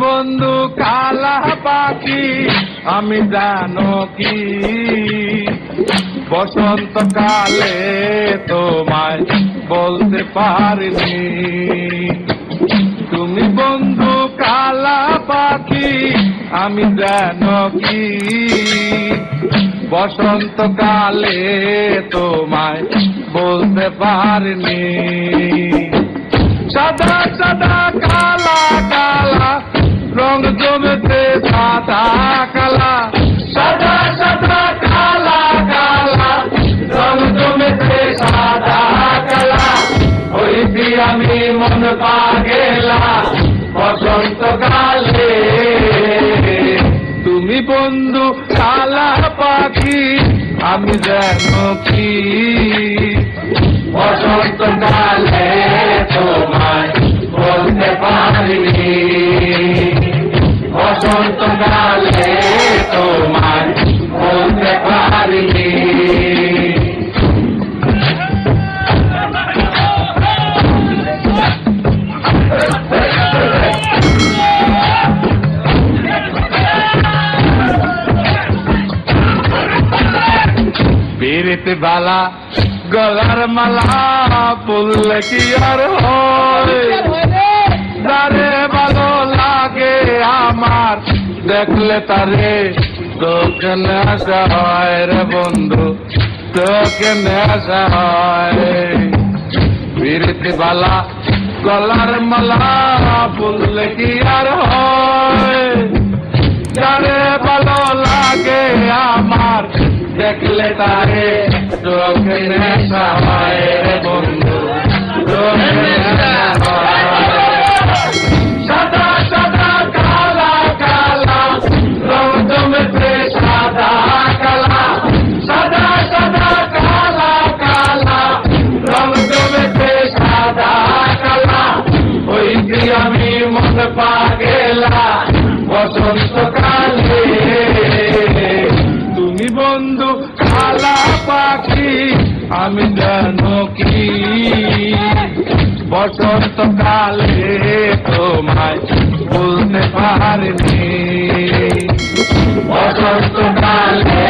বন্ধু কালা পাখি আমি জানো কি বসন্তকালে তোমায় বলতে পারিনি। তুমি বন্ধু কালা পাখি আমি জানো কি বসন্তকালে তোমায় বলতে পারিনি। সাদা সাদা কালা কালা রং জমেছে সাদা কালা, সাদা সাদা কালা কালা রং জমেছে সাদা কালা। হইছি আমি মন পাগেলা বসন্তকালে। তুমি বন্ধু কালা পাখি আমি জানো কি বসন্তকালে তোমায় বলতে পারিনি। বসন্তকালে তোমায় বলতে পারিনি। পিরিতি বালা গলার মালা পড়লে কি আর হয়, যারে ভালো লাগে আমার দেখলে তারে তোকে নেশা হয় রে বন্ধু, তোকে নেশা হয়। পিরিতি বালা গলার মালা পড়লে কি আর হয়, যারে ভালো লাগে আমার দেখলে তারে তোকে নেশা হয় রে বন্ধু, তোকে নেশা হয়। সাদা সাদা কালা কালা রং জমেছে সাদা কালা, সাদা সাদা কালা কালা রং জমেছে সাদা কালা। হইছি আমি মন পাগেলা বসন্তকালে। তুমি বন্ধু কালা পাখি আমি জানো কি বসন্তকালে তোমায় বলতে পারিনি। বসন্তকালে